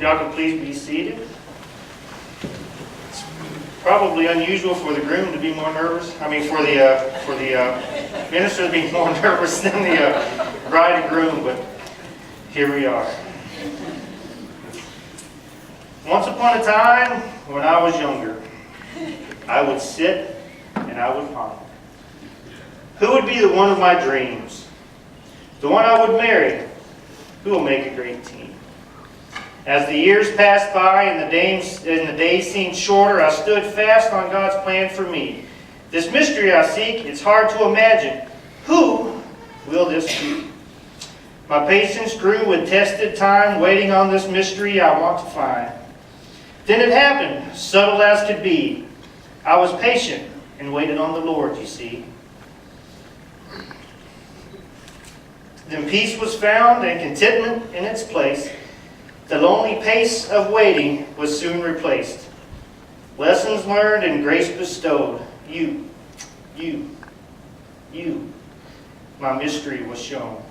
y'all can please be seated. It's probably unusual for the groom to be more nervous. For the minister to be more nervous than the bride and groom, but here we are. Once upon a time, when I was younger, I would sit and I would ponder. Who would be the one of my dreams? The one I would marry? Who will make a great team? As the years passed by and the days seemed shorter, I stood fast on God's plan for me. This mystery I seek, it's hard to imagine. Who will this be? My patience grew with tested time, waiting on this mystery I want to find. Then it happened, subtle as could be. I was patient and waited on the Lord, you see. Then peace was found and contentment in its place. The lonely pace of waiting was soon replaced. Lessons learned and grace bestowed. You, my mystery was shown.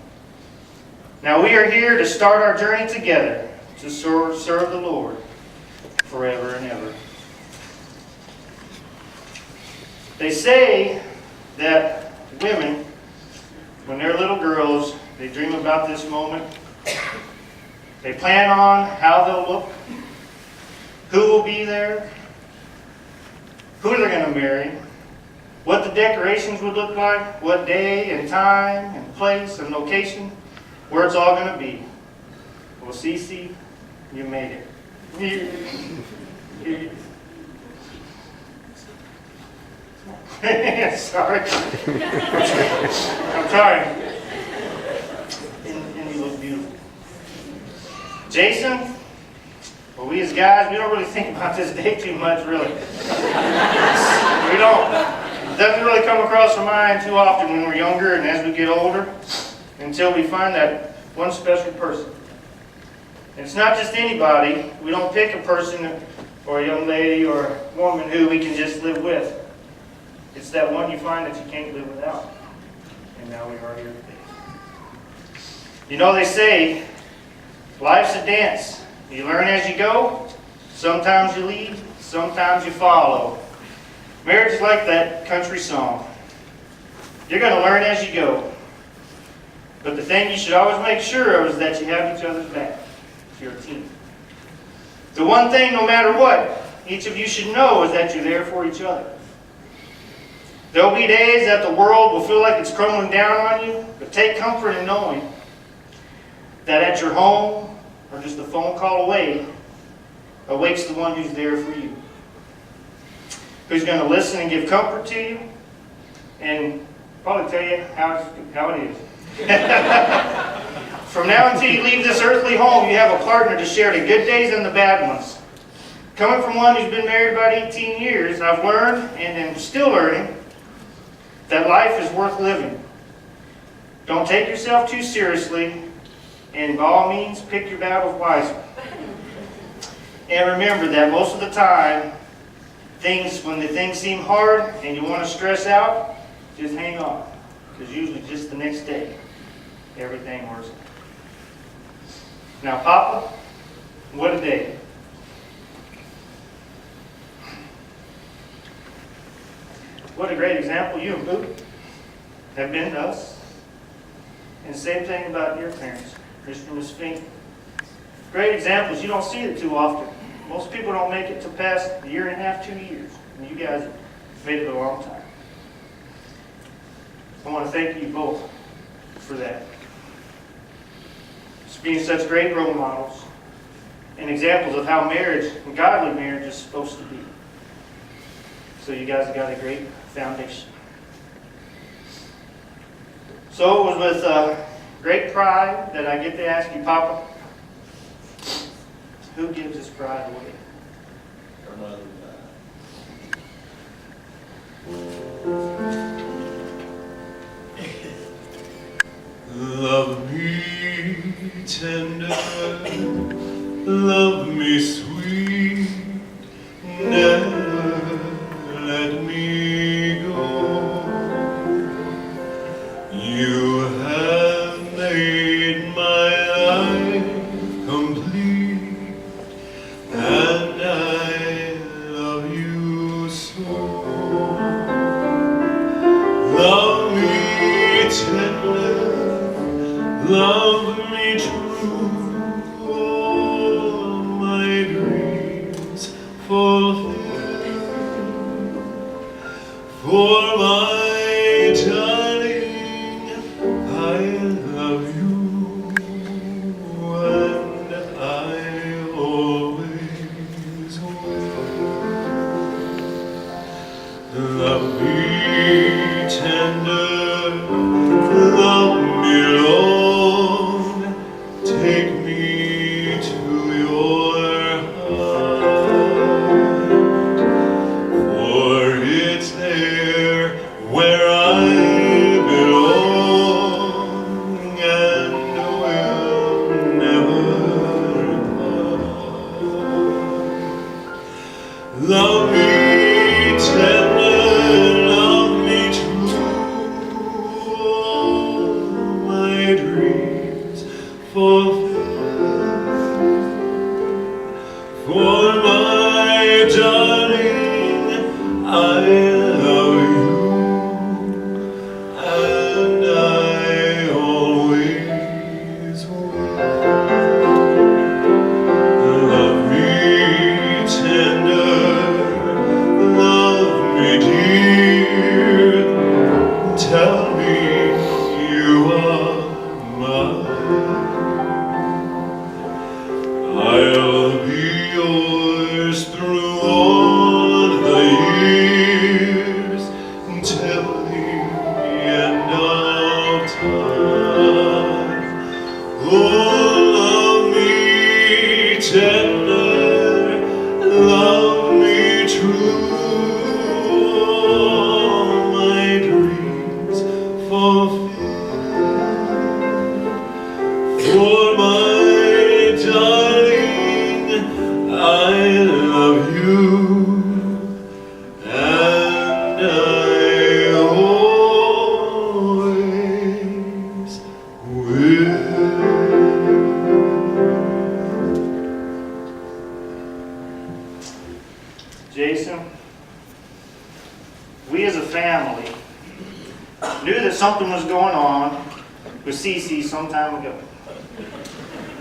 Now we are here to start our journey together to serve the Lord forever and ever. They say that women, when they're little girls, they dream about this moment. They plan on how they'll look, who will be there, who they're going to marry, what the decorations would look like, what day and time and place and location, where it's all going to be. Well, Cece, you made it. Sorry. I'm trying. And you look beautiful. Jason, well, we as guys, we don't really think about this day too much, really. We don't. It doesn't really come across our mind too often when we're younger and as we get older, until we find that one special person. And it's not just anybody. We don't pick a person or a young lady or a woman who we can just live with. It's that one you find that you can't live without. And now we are here today. You know, they say, life's a dance. You learn as you go. Sometimes you lead, sometimes you follow. Marriage is like that country song. You're going to learn as you go. But the thing you should always make sure of is that you have each other's back. If you're a team. The one thing, no matter what, each of you should know is that you're there for each other. There will be days that the world will feel like it's crumbling down on you, but take comfort in knowing that at your home, or just a phone call away, awaits the one who's there for you. Who's going to listen and give comfort to you, and probably tell you how it is. From now until you leave this earthly home, you have a partner to share the good days and the bad ones. Coming from one who's been married about 18 years, I've learned, and am still learning, that life is worth living. Don't take yourself too seriously, and by all means, pick your battles wisely. And remember that most of the time, when the things seem hard and you want to stress out, just hang on. Because usually just the next day, everything works out. Now, Papa, what a day. What a great example you and Boo have been to us. And the same thing about your parents, Mr. and Miss Fink. Great examples. You don't see it too often. Most people don't make it to past a year and a half, 2 years. And you guys have made it a long time. I want to thank you both for that. Just being such great role models and examples of how marriage, and godly marriage, is supposed to be. So you guys have got a great foundation. So it was with great pride that I get to ask you, Papa, who gives this pride away? Her mother died. Love me tender, love me sweet, never let me go. You have made my life complete, love me true, all my dreams fulfill. For my darling, I love you, and I always will. Love me tender, love me long, take me to your heart, for it's there where I belong and will never part. Love me tender, love me true, all my dreams fulfill. For my darling, I love you, and I always will. Love me tender, love me dear, tell me you are mine. I'll be yours through all the years, till the end of time. Oh, love me tender, love me true, all my dreams fulfill. For my darling, I love you, and I always will. Jason, we as a family knew that something was going on with Cece some time ago.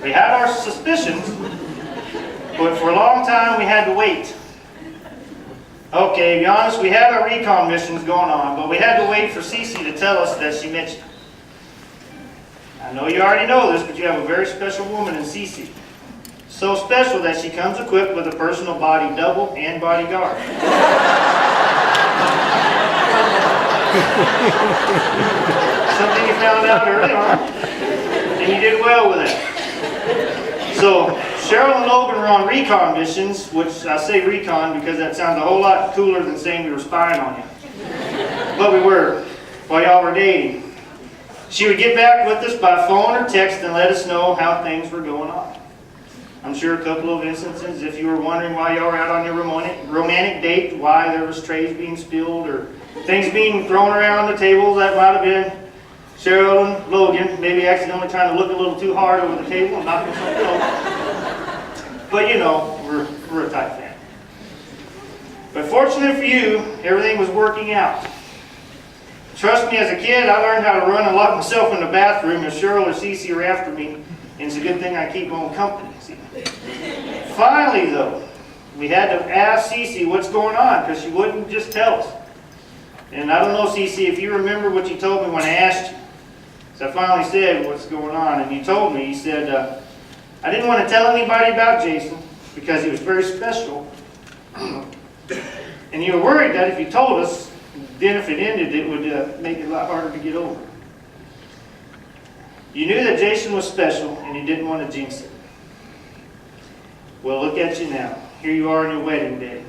We had our suspicions, but for a long time we had to wait. Okay, to be honest, we had our recon missions going on, but we had to wait for Cece to tell us that she missed you. I know you already know this, but you have a very special woman in Cece. So special that she comes equipped with a personal body double and bodyguard. Something you found out early on, and you did well with it. So Cheryl and Logan were on recon missions, which I say recon because that sounds a whole lot cooler than saying we were spying on you. But we were, while y'all were dating. She would get back with us by phone or text and let us know how things were going on. I'm sure a couple of instances, if you were wondering why y'all were out on your romantic date, why there was trays being spilled or things being thrown around the table, that might have been Cheryl and Logan maybe accidentally trying to look a little too hard over the table and knocking something over. But you know, we're a tight family. But fortunately for you, everything was working out. Trust me, as a kid, I learned how to run and lock myself in the bathroom if Cheryl or Cece are after me, and it's a good thing I keep my own company. See? Finally, though, we had to ask Cece what's going on, because she wouldn't just tell us. And I don't know, Cece, if you remember what you told me when I asked you. So I finally said, what's going on? And you told me, you said, I didn't want to tell anybody about Jason because he was very special. And you were worried that if you told us, then if it ended, it would make it a lot harder to get over. You knew that Jason was special and you didn't want to jinx it. Well, look at you now. Here you are on your wedding day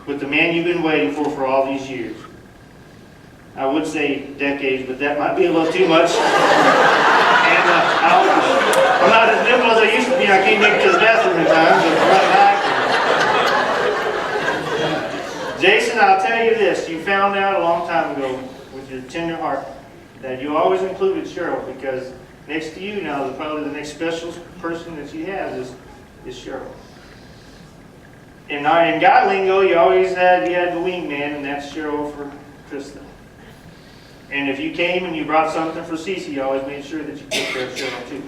with the man you've been waiting for all these years. I would say decades, but that might be a little too much. And I'm not as nimble as I used to be. I can't make it to the bathroom in time, so run back. Jason, I'll tell you this. You found out a long time ago with your tender heart that you always included Cheryl, because next to you now, probably the next special person that she has is Cheryl. And in guy lingo, you had the wingman, and that's Cheryl for Christa. And if you came and you brought something for Cece, you always made sure that you took care of Cheryl too.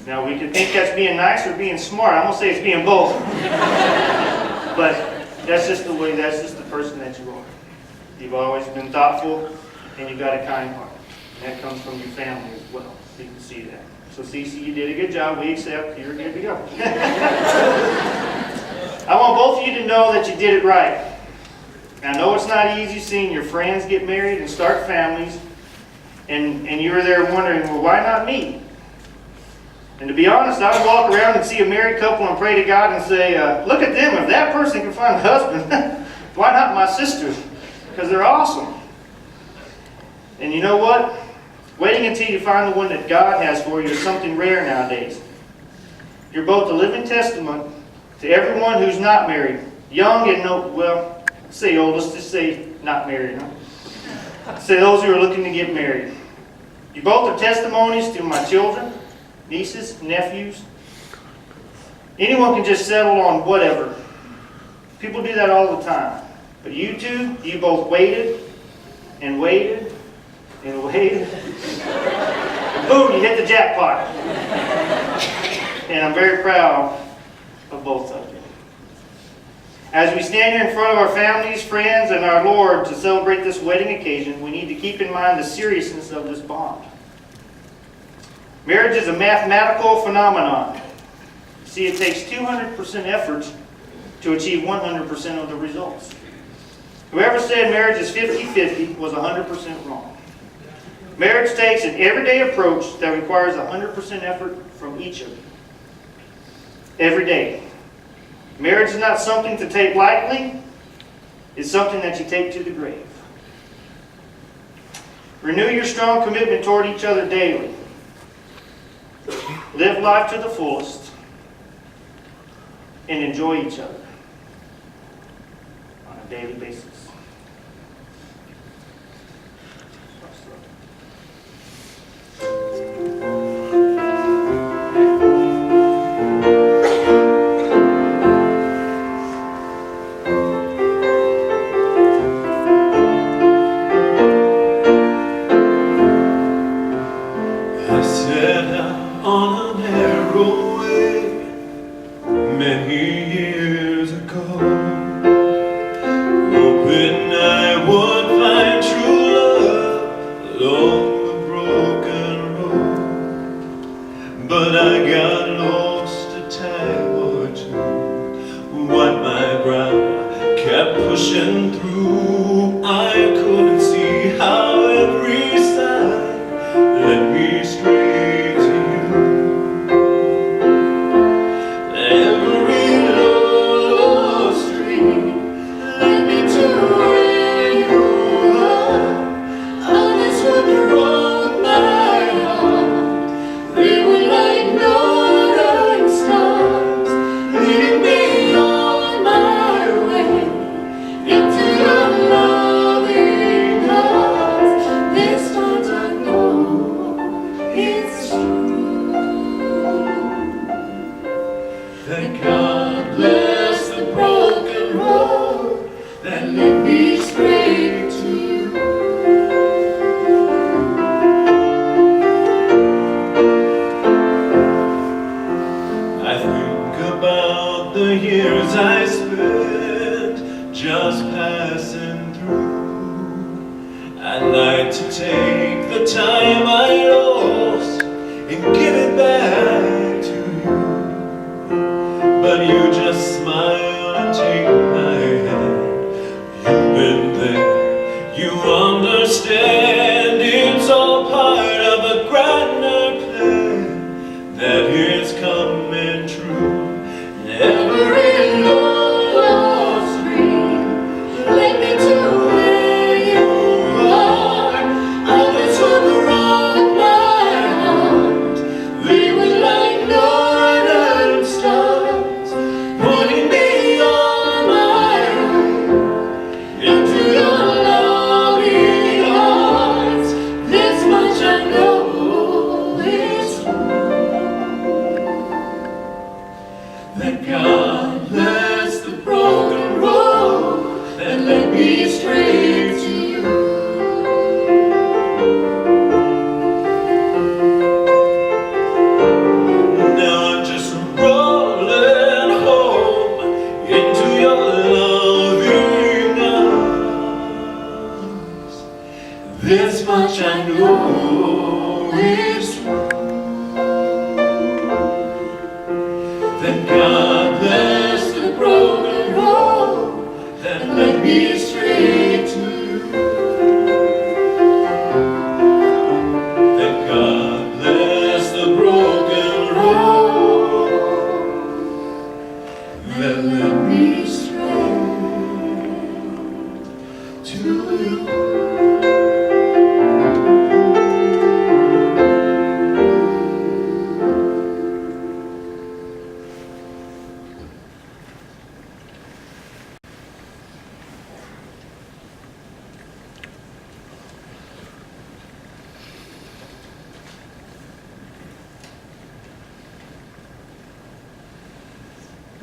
Now we could think that's being nice or being smart. I'm gonna say it's being both. But that's just the way, that's just the person that you are. You've always been thoughtful and you've got a kind heart. And that comes from your family as well. You can see that. So Cece, you did a good job. We accept. You're good to go. I want both of you to know that you did it right. I know it's not easy seeing your friends get married and start families, and you were there wondering, well, why not me? And to be honest, I would walk around and see a married couple and pray to God and say, look at them. If that person can find a husband, why not my sisters? Because they're awesome. And you know what? Waiting until you find the one that God has for you is something rare nowadays. You're both a living testament to everyone who's not married. Young and no, well, say old, let's just say not married. Huh? Say those who are looking to get married. You both are testimonies to my children, nieces, nephews. Anyone can just settle on whatever. People do that all the time. But you two, you both waited and waited and waited. And boom, you hit the jackpot. And I'm very proud of both of you. As we stand here in front of our families, friends, and our Lord to celebrate this wedding occasion, we need to keep in mind the seriousness of this bond. Marriage is a mathematical phenomenon. See, it takes 200% effort to achieve 100% of the results. Whoever said marriage is 50-50 was 100% wrong. Marriage takes an everyday approach that requires 100% effort from each of you. Every day. Marriage is not something to take lightly. It's something that you take to the grave. Renew your strong commitment toward each other daily. Live life to the fullest. And enjoy each other on a daily basis. I set out on a narrow way many years ago, hoping I would find true love along the broken road. But I got lost a time or two, wiped my brow, kept pushing through. I couldn't see how every side led me straight to you. Every low street led me to where you are. Others would wrong my heart. They were like northern stars, leading me on my way into your loving arms. This time I know it's true. That God bless the broken road that led me straight to you. I think about the years I spent just passing through. I'd like to take the time I lost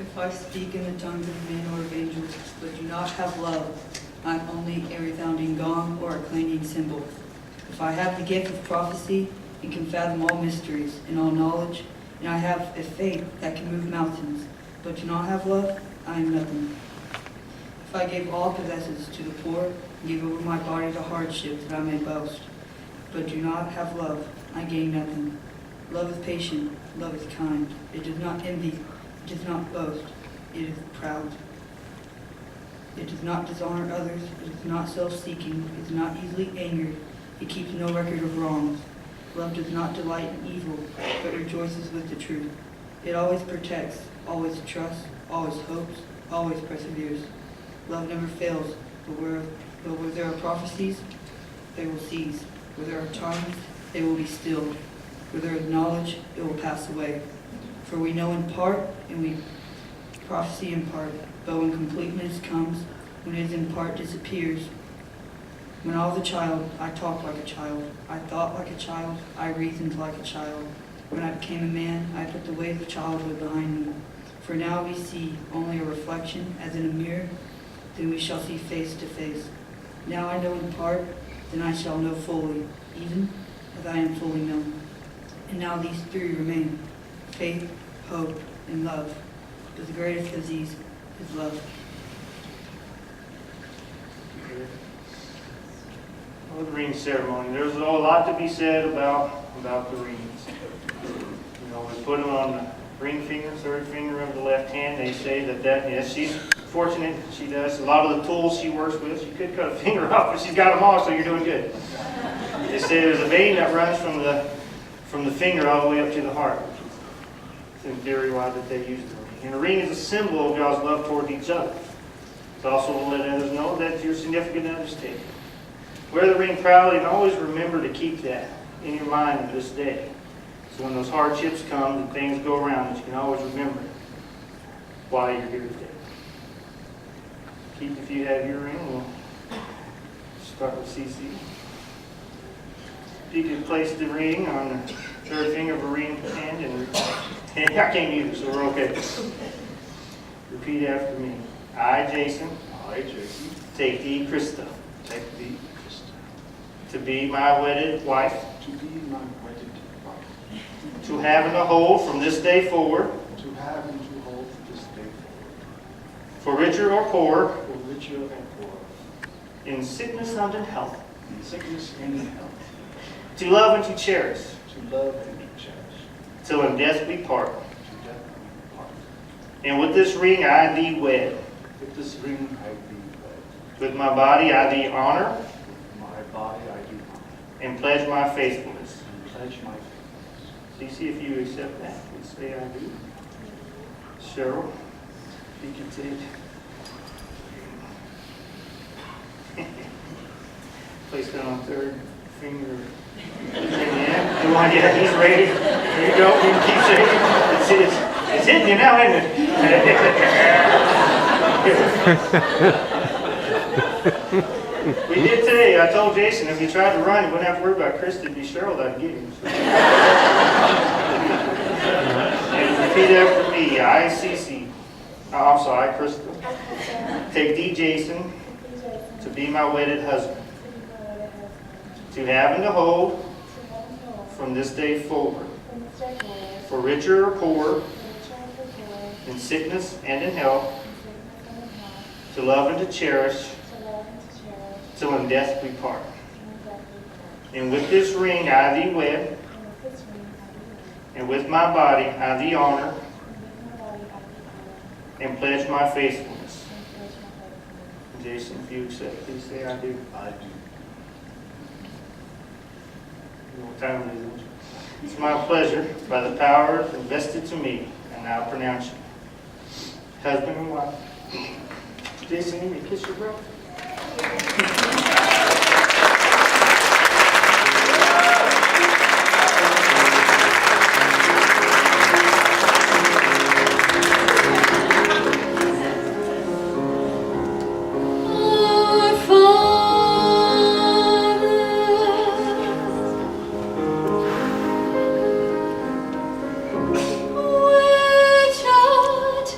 If I speak in the tongues of men or of angels, but do not have love, I am only a resounding gong or a clanging cymbal. If I have the gift of prophecy and can fathom all mysteries and all knowledge, and I have a faith that can move mountains, but do not have love, I am nothing. If I gave all possessions to the poor and give over my body to hardship that I may boast, but do not have love, I gain nothing. Love is patient, love is kind. It does not envy, it does not boast, it is proud. It does not dishonor others, it is not self-seeking, it is not easily angered, it keeps no record of wrongs. Love does not delight in evil, but rejoices with the truth. It always protects, always trusts, always hopes, always perseveres. Love never fails, but where there are prophecies, they will cease. Where there are tongues, they will be stilled. Where there is knowledge, it will pass away. For we know in part, and we prophesy in part, but when completeness comes, when it is in part disappears. When I was a child, I talked like a child. I thought like a child. I reasoned like a child. When I became a man, I put the ways of childhood behind me. For now we see only a reflection as in a mirror, then we shall see face to face. Now I know in part, then I shall know fully, even as I am fully known. And now these three remain, faith, hope, and love. But the greatest of these is love. Well, the ring ceremony. There's a lot to be said about the rings. You know, we put them on the ring finger, third finger of the left hand. They say that yes, she's fortunate. She does. A lot of the tools she works with, she could cut a finger off, but she's got them all, so you're doing good. They say there's a vein that runs from the finger all the way up to the heart. It's in theory why that they use the ring. And the ring is a symbol of God's love toward each other. It's also to let others know that your significant other's taken. Wear the ring proudly and always remember to keep that in your mind this day. So when those hardships come and things go around, you can always remember why you're here today. Keith, if you have your ring, we'll start with CC. If you could place the ring on the third finger of a ring hand and I can't either, so we're okay. Repeat after me. I, Jason. I, Jason. Take thee, Christa. Take thee, Christa. To be my wedded wife. To be my wedded wife. To have and to hold from this day forward. To have and to hold from this day forward. For richer or poor. For richer or poor. In sickness and in health. In sickness and in health. To love and to cherish. To love and to cherish. Till in death we part. To death we part. And with this ring I thee wed. With this ring I thee wed. With my body I thee honor. With my body I do honor. And pledge my faithfulness. And pledge my faithfulness. See if you accept that. Please say I do. Cheryl, if you can take. Place that on third finger. Yeah, come on, yeah, he's ready. There you go. You can keep shaking. It's hitting you now, isn't it? We did today. I told Jason if he tried to run, he wouldn't have to worry about Christa. It'd be Cheryl that'd get him. And repeat after me. I, Cece. Oh, I'm sorry, Christa. Take thee, Jason, to be my wedded husband. To have and to hold from this day forward. For richer or poor, in sickness and in health, to love and to cherish, till in death we part. And with this ring I thee wed, and with my body I thee honor, and pledge my faithfulness. Jason, if you accept, please say I do. I do. What time it is? It's my pleasure, by the power invested to me, and now pronounce you husband and wife. Jason, you may kiss your brother. Which art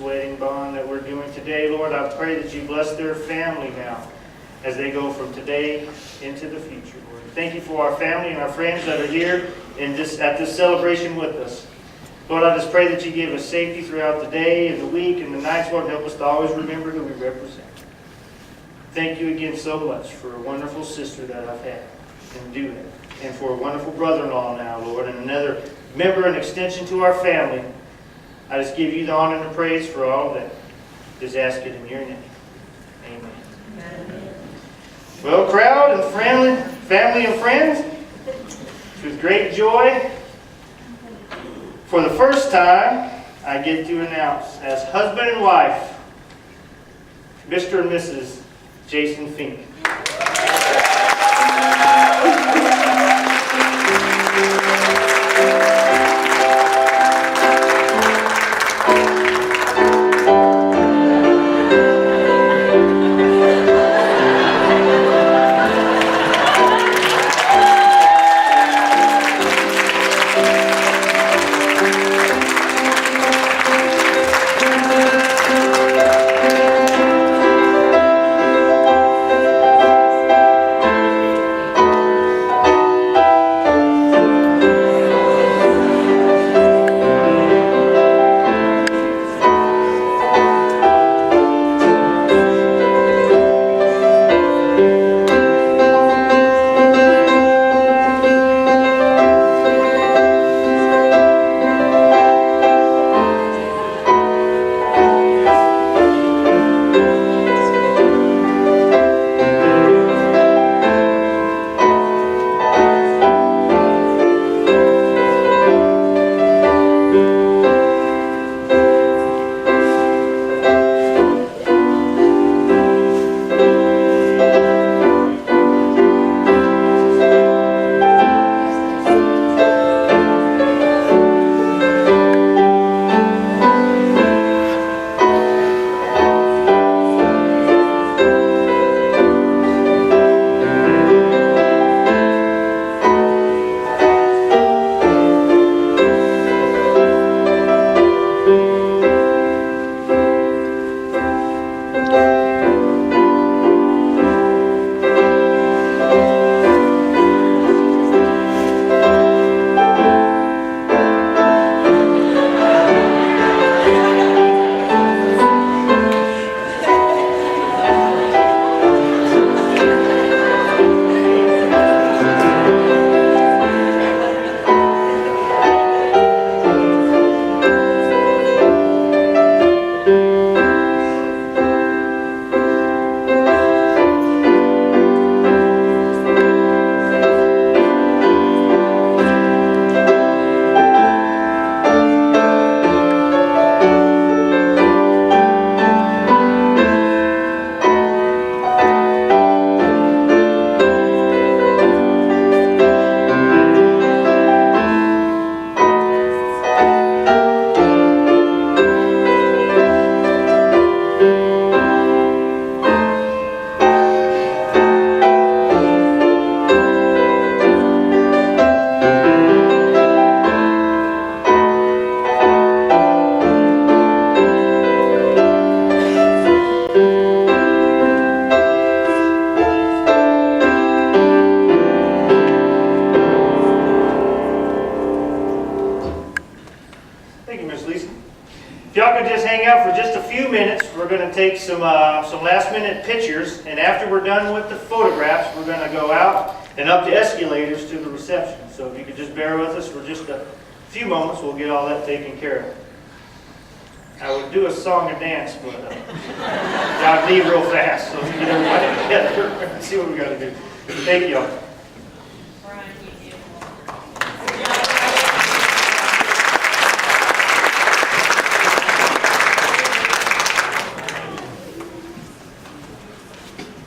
wedding bond that we're doing today. Lord, I pray that you bless their family now as they go from today into the future, Lord. Thank you for our family and our friends that are here at this celebration with us. Lord, I just pray that you give us safety throughout the day and the week and the nights, Lord, and help us to always remember who we represent. Thank you again so much for a wonderful sister that I've had and do have, and for a wonderful brother-in-law now, Lord, and another member and extension to our family. I just give you the honor and the praise for all of that. Just ask it in your name. Amen. Amen. Well, crowd and family and friends, with great joy, for the first time, I get to announce as husband and wife, Mr. and Mrs. Jason Fink. If y'all could just hang out for just a few minutes, we're going to take some last-minute pictures, and after we're done with the photographs, we're going to go out and up the escalators to the reception. So if you could just bear with us for just a few moments, we'll get all that taken care of. I would do a song and dance, but I'd leave real fast, so we get everybody together and see what we got to do. Thank y'all.